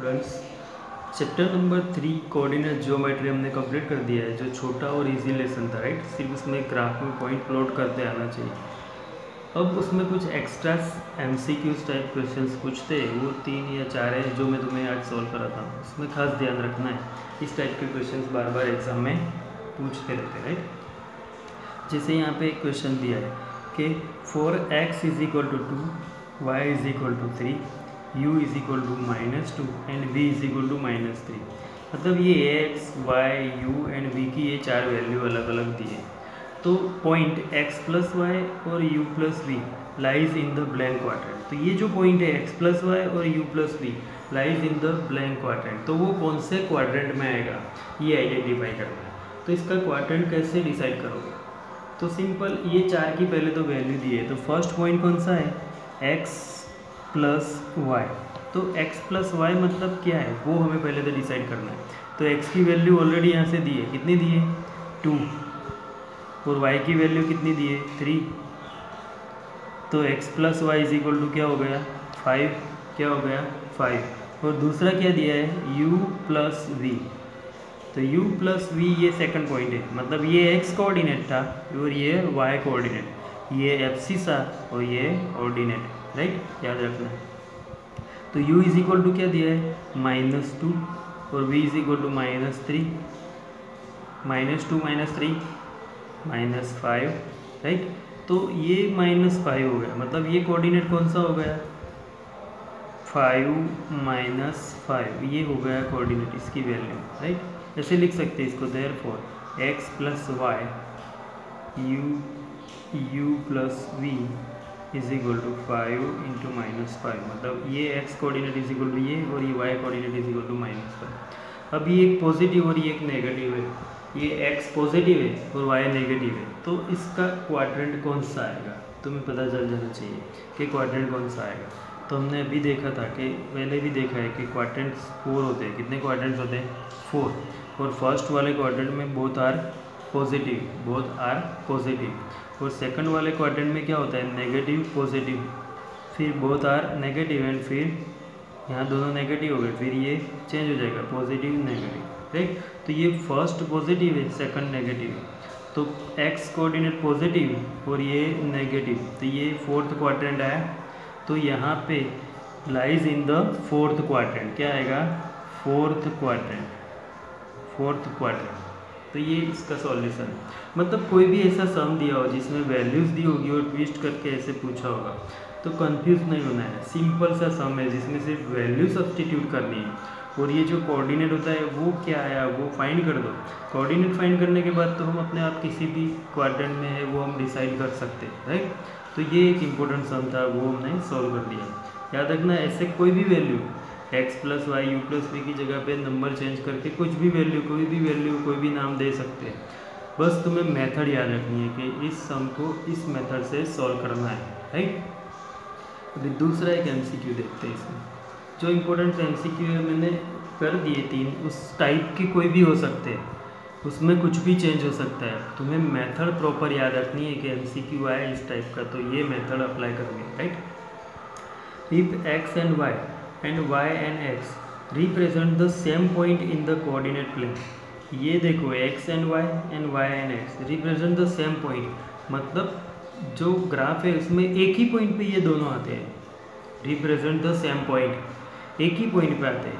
Students, chapter number 3 coordinate geometry हमने complete कर दिया है। जो छोटा और इजी लेसन था, राइट। सिर्फ उसमें ग्राफ में पॉइंट प्लॉट करते आना चाहिए। अब उसमें कुछ एक्स्ट्रा एमसीक्यूज टाइप क्वेश्चंस पूछते हैं, वो 3 या 4 है जो मैं तुम्हें आज सॉल्व करा था। उसमें खास ध्यान रखना है, इस टाइप के क्वेश्चंस बार बार एग्जाम में पूछते रहते हैं, राइट। जैसे यहाँ पे एक क्वेश्चन दिया है कि for x is equal to 2, y is equal to 3, u is equal to -2 and v is equal to -3। मतलब ये x, y, u एंड v की ये 4 वैल्यू अलग अलग दिए। तो पॉइंट x प्लस वाई और u plus v lies in the blank quadrant. तो ये जो पॉइंट है x प्लस वाई और u plus v lies in the blank quadrant, तो वो कौन से क्वाड्रेंट में आएगा ये आइडेंटिफाई करना है। तो इसका क्वाड्रेंट कैसे डिसाइड करोगे? तो सिंपल, ये 4 की पहले तो वैल्यू दी है। तो फर्स्ट पॉइंट कौन सा है? x plus y. तो x प्लस वाई मतलब क्या है वो हमें पहले तो डिसाइड करना है। तो x की वैल्यू ऑलरेडी यहाँ से दी है, कितनी दी है? 2। और y की वैल्यू कितनी दी है? 3। तो x plus y is equal to क्या हो गया? 5। क्या हो गया? 5। और दूसरा क्या दिया है? u plus v. तो u प्लस वी ये सेकंड पॉइंट है, मतलब ये x कोऑर्डिनेट था और ये y कोऑर्डिनेट, ये एब्सिसा और ये ऑर्डिनेट, राइट, याद रखना है। तो u इज इक्वल टू क्या दिया है? -2 और v is equal to -3, -2 -3 -5, right. तो ये -5 हो गया, मतलब ये कोऑर्डिनेट कौन सा हो गया? 5 -5, ये हो गया कोऑर्डिनेट, इसकी वैल्यू, राइट। ऐसे लिख सकते हैं इसको, therefore x plus y u plus v is equal to 5 into -5, मतलब ये x coordinate is equal to ये और ये y coordinate is equal to -5। अब ये एक पॉजिटिव और ये एक नेगेटिव है, ये x पॉजिटिव है और y नेगेटिव है। तो इसका क्वाड्रेंट कौन सा आएगा तुम्हें पता चल जाना चाहिए कि क्वाड्रेंट कौन सा आएगा। तो हमने अभी देखा था कि पहले भी देखा है कि क्वाड्रेंट्स 4 होते हैं। कितने क्वाड्रेंट्स होते हैं? 4। और फर्स्ट वाले क्वाड्रेंट में बोथ आर पॉजिटिव, और सेकंड वाले क्वाड्रेंट में क्या होता है? नेगेटिव पॉजिटिव, फिर बोथ आर नेगेटिव एंड फिर यहाँ दोनों नेगेटिव हो गए, फिर ये चेंज हो जाएगा पॉजिटिव नेगेटिव, राइट। तो ये फर्स्ट पॉजिटिव है, सेकंड नेगेटिव है। तो x कोऑर्डिनेट पॉजिटिव और ये नेगेटिव, तो ये फोर्थ क्वाड्रेंट आया। तो यहाँ पे lies in the fourth quadrant, क्या आएगा? Fourth quadrant. तो ये इसका सॉल्यूशन है। मतलब कोई भी ऐसा सम दिया हो जिसमें वैल्यूज दी होगी और ट्विस्ट करके ऐसे पूछा होगा, तो कंफ्यूज नहीं होना है। सिंपल सा सम है जिसमें सिर्फ वैल्यू सब्स्टिट्यूट करनी है और ये जो कोऑर्डिनेट होता है वो क्या आया वो फाइंड कर दो। कोऑर्डिनेट फाइंड करने के बाद तो हम अपने आप किसी भी क्वाड्रेंट में है वो हम डिसाइड कर सकते हैं, राइट। तो ये एक इम्पोर्टेंट सम था, वो हमने सॉल्व कर दिया। याद रखना, ऐसे कोई भी value x plus y u plus v की जगह पे नंबर चेंज करके कुछ भी वैल्यू, कोई भी नाम दे सकते हैं। बस तुम्हें मेथड याद रखनी है कि इस सम को इस मेथड से सॉल्व करना है, राइट। अभी दूसरा एक एमसीक्यू देखते हैं। इसमें जो इम्पोर्टेंट एमसीक्यू है मैंने कर दिए 3, उस टाइप के कोई भी हो सकते हैं, उसमें कुछ भी चेंज हो सकता है। तुम्हें मेथड प्रॉपर याद रखनी है कि एमसीक्यू आया इस टाइप का तो ये मेथड अप्लाई करोगे, right. If x and y and y and x represent the same point in the coordinate plane, ये देखो x and y and x represent the same point, मतलब जो ग्राफ है उसमें एक ही पॉइंट पे ये दोनों आते हैं। रिप्रेजेंट द सेम पॉइंट, एक ही पॉइंट पे आते हैं।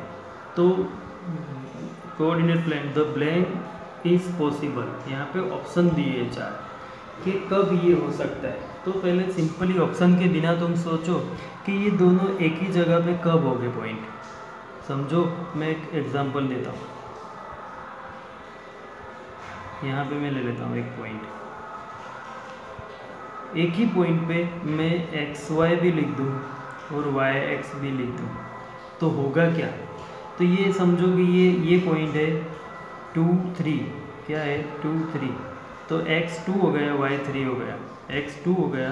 तो coordinate plane the blank is possible, यहाँ पे ऑप्शन दिए है 4 कि कब ये हो सकता है। तो पहले सिंपली ऑप्शन के बिना तुम सोचो कि ये दोनों एक ही जगह पे कब हो गए पॉइंट। समझो, मैं एक एग्जांपल देता हूँ। यहाँ पे मैं ले लेता हूँ एक पॉइंट, एक ही पॉइंट पे मैं एक्स वाई भी लिख दूँ और वाई एक्स भी लिख दूँ, तो होगा क्या? तो ये समझो कि ये पॉइंट है 2 3, क्या है 2 3, तो x2 हो गया y3 हो गया, x2 हो गया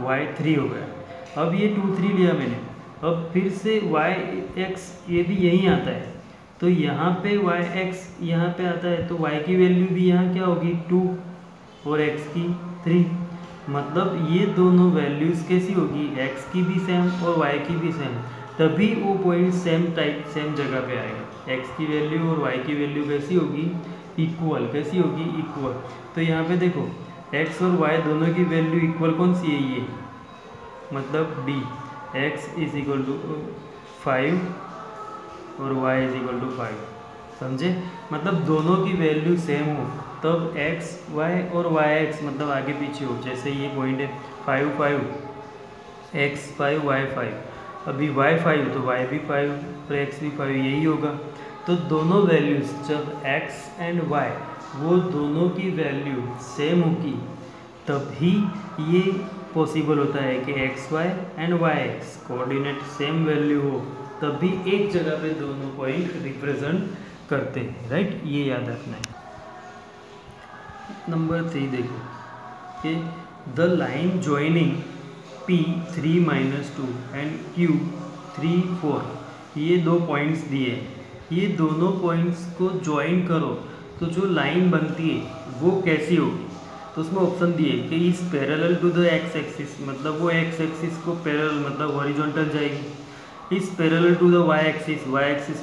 y3 हो गया। अब ये 2 3 लिया मैंने, अब फिर से yx ये भी यहीं आता है, तो यहाँ पे yx यहाँ पे आता है, तो y की वैल्यू भी यहाँ क्या होगी 2 और x की 3। मतलब ये दोनों वैल्यूज़ कैसी होगी? x की भी सेम और y की भी सेम। तभी वो पॉइंट सेम जगह पे आएगा। एक्स की वैल्यू और वाई की वैल्यू कैसी होगी, इक्वल। कैसी होगी, इक्वल। तो यहाँ पे देखो एक्स और वाई दोनों की वैल्यू इक्वल कौन सी है, ये मतलब D, x is equal to 5 और वाई इज इक्वल टू 5। समझे, मतलब दोनों की वैल्यू सेम हो तब एक्स वाई और वाई एक्स मतलब आगे पीछे हो। जैसे ये पॉइंट है 5 5, एक्स 5 वाई 5, अभी वाई 5 तो वाई भी 5 और एक्स भी 5, यही होगा। तो दोनों वैल्यूज जब एक्स एंड वाई वो दोनों की वैल्यू सेम होगी तभी ये पॉसिबल होता है कि x y and y x coordinate same value हो, तभी एक जगह पे दोनों पॉइंट रिप्रेजेंट करते हैं, राइट। ये याद रखना है। नंबर 3 देखो कि the line joining P3-2 and Q3-4, ये दो पॉइंट्स दिए हैं, ये दोनों पॉइंट्स को ज्वाइन करो तो जो लाइन बनती है वो कैसी होगी। तो उसमें ऑप्शन दिए कि is parallel to the x axis, मतलब वो एक्स एक्सिस को पैरेलल मतलब हॉरिजॉन्टल जाएगी। Is parallel to the y axis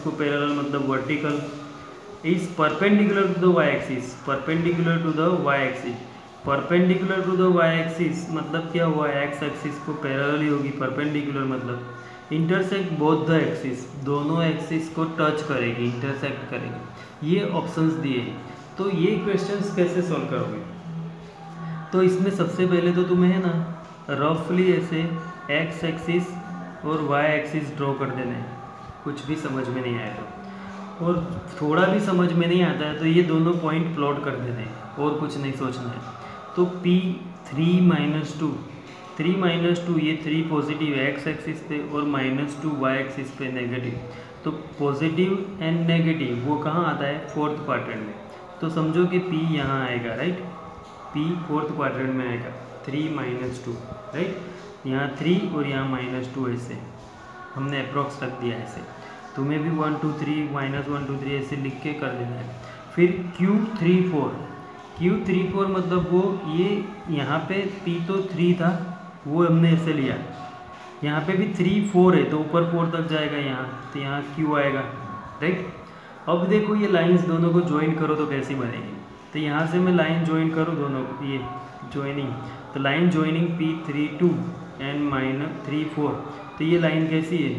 को पैरेलल मतलब vertical. Is perpendicular to the y axis, perpendicular to the y axis, perpendicular to the y axis मतलब क्या हुआ, एक्स एक्सिस को पैरेलल ही होगी, परपेंडिकुलर मतलब इंटरसेक्ट बोथ द एक्सिस, दोनों एक्सिस को टच करेगी, इंटरसेक्ट करेगी। ये ऑप्शंस दिए। तो ये क्वेश्चंस कैसे सॉल्व करोगे, तो इसमें सबसे पहले तो तुम्हें है ना रफली ऐसे एक्स एक्सिस और वाई एक्सिस ड्रॉ कर देना है, कुछ भी समझ में नहीं आया तो, और थोड़ा भी समझ में नहीं आता है तो ये दोनों पॉइंट प्लॉट कर देने हैं और कुछ नहीं सोचना है। तो P3-2, 3-2 ये 3 पॉजिटिव है एक्स एक्सिस पे और -2 वाई एक्सिस पे नेगेटिव। तो पॉजिटिव एंड नेगेटिव वो कहाँ आता है, फोर्थ क्वाड्रेंट में। तो समझो कि P यहाँ आएगा, राइट, P फोर्थ क्वाड्रेंट में आएगा, 3-2, राइट, यहाँ 3 और यहाँ -2 ऐसे हमने अप्रॉक्स रख दिया ऐसे। तुम्हें भी 1 2 3 -1 2 3 ऐसे लिख के कर देना है। फिर Q3-4 मतलब वो ये यहाँ पे P तो 3 था वो हमने ऐसे लिया, यहाँ पे भी 3 4 है तो ऊपर 4 तक जाएगा यहाँ, तो यहाँ Q आएगा, राइट। अब देखो ये लाइंस दोनों को ज्वाइन करो तो कैसी बनेगी। तो यहाँ से मैं लाइन ज्वाइन करूँ दोनों को, ये ज्वाइनिंग, तो लाइन ज्वाइनिंग P3-2 एंड -3-4, तो ये लाइन कैसी है,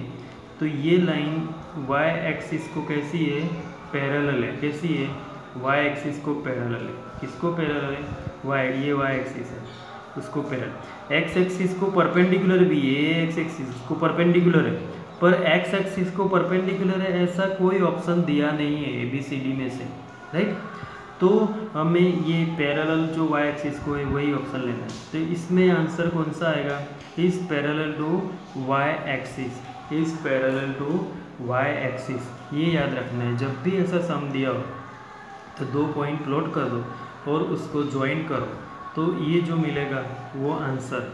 तो ये लाइन y एक्सिस को कैसी है, पैरेलल है। कैसी है, y एक्सिस को पैरेलल है। किसको पैरेलल है, y, ये y एक्सिस है उसको पैरेलल। x एक्सिस को परपेंडिकुलर भी है, x एक्सिस को परपेंडिकुलर है, पर x एक्सिस को परपेंडिकुलर है ऐसा कोई ऑप्शन दिया नहीं है ABCD में से, राइट। तो हमें ये पैरेलल जो y एक्सिस को है वही ऑप्शन लेना है। तो इसमें आंसर कौन सा आएगा, is parallel to y axis, is parallel to y axis. ये याद रखना है, जब भी ऐसा सम दिया हो तो दो पॉइंट प्लॉट कर दो और उसको ज्वाइन करो तो ये जो मिलेगा वो आंसर।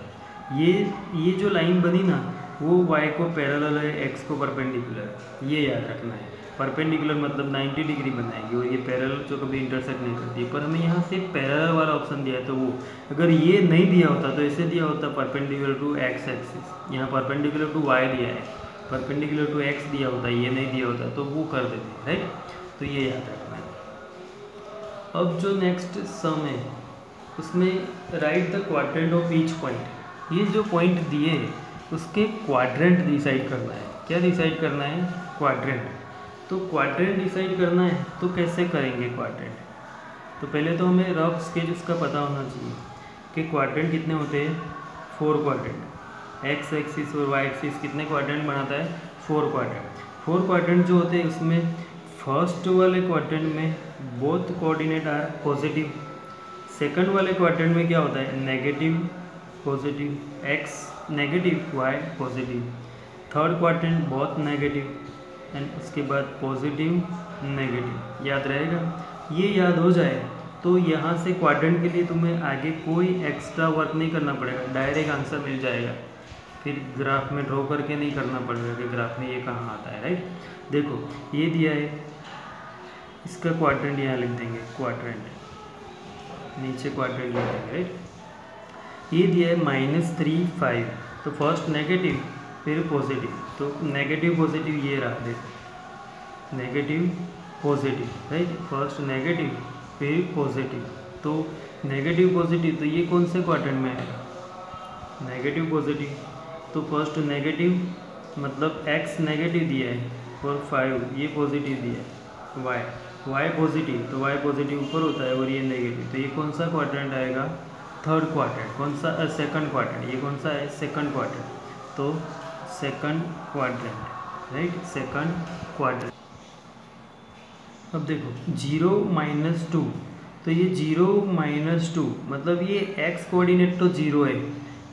ये जो लाइन बनी ना वो y को पैरेलल है, x को परपेंडिकुलर, ये याद रखना है। परपेंडिकुलर मतलब 90 डिग्री बनाएगी और ये पैरेलल जो कभी इंटरसेक्ट नहीं करती है, पर हमें यहाँ से पैरेलल वाला ऑप्शन दिया है। तो वो अगर ये नहीं दिया होता तो ऐसे दिया होता परपेंडिकुलर टू x एक्सिस, यहाँ परपेंडिकुलर टू y दिया है, परपेंडिकुलर टू x दिया होता, ये नहीं दिया होता तो वो कर देते, राइट। तो ये याद रखना है। अब जो नेक्स्ट सम है उसमें right the quadrant of each point, ये जो पॉइंट दिए हैं उसके क्वाड्रेंट डिसाइड करना है। क्या डिसाइड करना है, क्वाड्रेंट। तो क्वाड्रेंट डिसाइड करना है तो कैसे करेंगे क्वाड्रेंट, तो पहले तो हमें रफ स्केच उसका पता होना चाहिए कि क्वाड्रेंट कितने होते हैं, 4 क्वाड्रेंट। एक्स एक्सिस और वाई एक्सिस कितने क्वाड्रेंट बनाता है, 4 क्वाड्रेंट। 4 क्वाड्रेंट जो होते हैं उसमें फर्स्ट वाले क्वाड्रेंट में both coordinate are positive, second वाले क्वाड्रेंट में क्या होता है, negative positive, x negative y positive, third quadrant both negative and उसके बाद पॉजिटिव नेगेटिव। याद रहेगा, ये याद हो जाए तो यहाँ से क्वाड्रेंट के लिए तुम्हें आगे कोई एक्स्ट्रा वर्क नहीं करना पड़ेगा, डायरेक्ट आंसर मिल जाएगा। फिर ग्राफ में ड्रॉ करके नहीं करना पड़ेगा कि ग्राफ में ये कहाँ आता है, राइट। देखो ये दिया है, इसका क्वाड्रेंट यहाँ लिख देंगे, क्वाड्रेंट नीचे क्वाड्रेंट लिख देंगे, राइट। ये दिया है -3 5, तो फर्स्ट नेगेटिव फिर पॉजिटिव, तो नेगेटिव पॉजिटिव ये रहा, देखो negative positive, right, first negative फिर पॉजिटिव, तो नेगेटिव पॉजिटिव तो ये कौन से क्वाड्रेंट में आएगा, नेगेटिव पॉजिटिव, तो फर्स्ट नेगेटिव मतलब x नेगेटिव दिया है और 5 ये पॉजिटिव दिया है, y पॉजिटिव, तो y पॉजिटिव ऊपर होता है और ये नेगेटिव, तो ये कौन सा क्वाड्रेंट आएगा, थर्ड क्वाड्रेंट, कौन सा सेकंड क्वाड्रेंट, ये कौन सा है सेकंड क्वाड्रेंट, तो second quadrant, right, second quadrant. अब देखो 0 -2, तो ये 0 - 2 मतलब ये x कोऑर्डिनेट तो 0 है,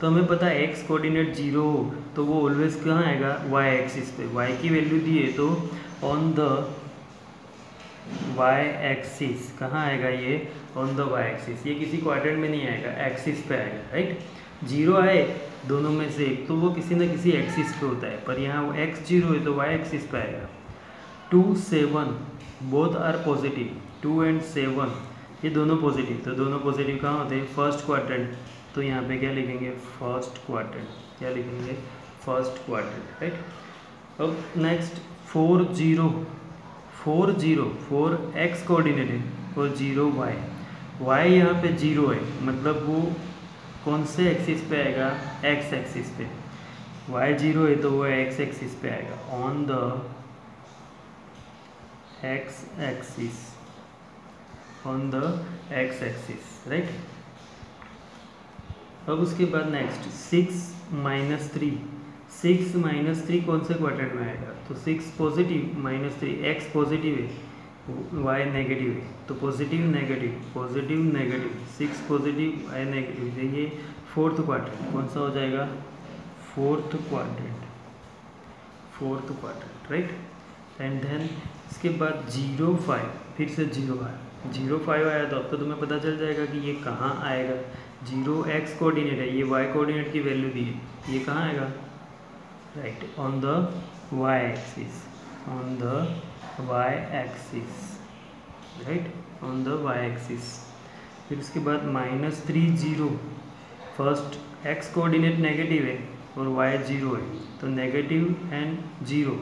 तो हमें पता है x कोऑर्डिनेट 0 हो तो वो ऑलवेज कहाँ आएगा, y एक्सिस पे, y की वैल्यू दी है तो ऑन द y एक्सिस, कहाँ आएगा ये, ऑन द y एक्सिस, ये किसी क्वाड्रेंट में नहीं आएगा, एक्सिस पे आएगा, राइट। 0 आए दोनों में से एक तो वो किसी न किसी एक्सिस पे होता है, पर यहाँ वो x 0 है तो y एक्सिस पे आएगा। 2 7 बोथ आर पॉजिटिव, 2 और 7 ये दोनों पॉजिटिव, तो दोनों पॉजिटिव कहाँ होते हैं, फर्स्ट क्वाड्रेंट, तो यहाँ पे क्या लिखेंगे, फर्स्ट क्वाड्रेंट, क्या लिखेंगे, फर्स्ट क्वाड्रेंट, राइट। अब नेक्स्ट 4 0 4 x कोऑर्डिनेट है और 0 y यहाँ पे 0 है, मतलब वो कौन से एक्सिस पे आएगा, x एक्सिस पे, y 0 है तो वो x एक्सिस पे आएगा, on the x axis, on the x axis, right. अब उसके बाद नेक्स्ट 6 - 3 कौन से क्वाड्रेंट में आएगा, तो 6 पॉजिटिव -3, x पॉजिटिव है y नेगेटिव है, तो positive negative 6 positive y negative, तो ये फोर्थ क्वाड्रेंट कौन सा हो जाएगा, fourth quadrant, right. And then इसके बाद 0 5 फिर से 0 आया, 0 5 आया तो अब तो तुम्हें पता चल जाएगा कि ये कहाँ आएगा, 0 x कोऑर्डिनेट है, ये y कोऑर्डिनेट की वैल्यू दी है, ये कहाँ आएगा, right, on the y axis, on the y axis, right, on the y axis. फिर उसके बाद -3 0, फर्स्ट x कोऑर्डिनेट नेगेटिव है और y 0 है, तो नेगेटिव एंड 0,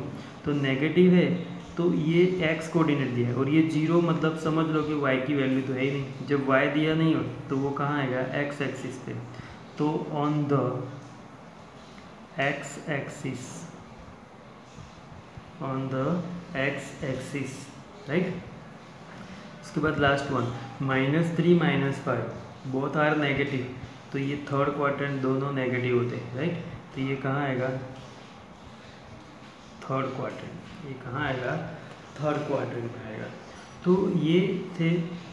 तो नेगेटिव है तो ये x कोऑर्डिनेट दिया है और ये 0 मतलब समझ लो कि y की वैल्यू तो है ही नहीं, जब y दिया नहीं हो तो वो कहाँ आएगा, x एक्सिस पे, तो on the x axis, on the x axis, right. उसके बाद last one -3 - 5 both are negative, तो ये थर्ड क्वाड्रेंट दोनों नेगेटिव होते हैं, राइट, तो ये कहाँ आएगा, थर्ड क्वाड्रेंट, ये कहाँ आएगा, थर्ड क्वाड्रेंट में आएगा। तो ये थे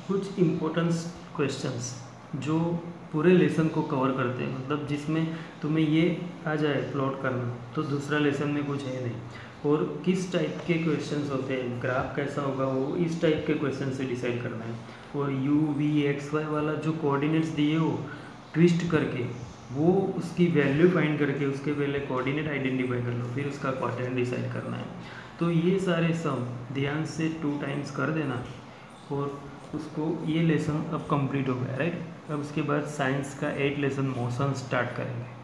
कुछ इम्पोर्टेंस क्वेश्चंस जो पूरे लेसन को कवर करते हैं, मतलब जिसमें तुम्हें ये आ जाए प्लॉट करना तो दूसरा लेसन में कुछ है नहीं। और किस टाइप के क्वेश्चंस होते हैं, ग्राफ कैसा होगा वो इस टाइप के क्वेश्चन से डिसाइड करना है। और u v x y वाला जो कोऑर्डिनेट्स दिए हो ट्विस्ट करके वो उसकी वैल्यू फाइंड करके उसके पहले कोऑर्डिनेट आइडेंटिफाई कर लो, फिर उसका क्वाड्रेंट डिसाइड करना है। तो ये सारे सम ध्यान से 2 टाइम्स कर देना और उसको, ये लेसन अब कंप्लीट हो गया, राइट। अब उसके बाद साइंस का 8 लेसन मोशन स्टार्ट करेंगे।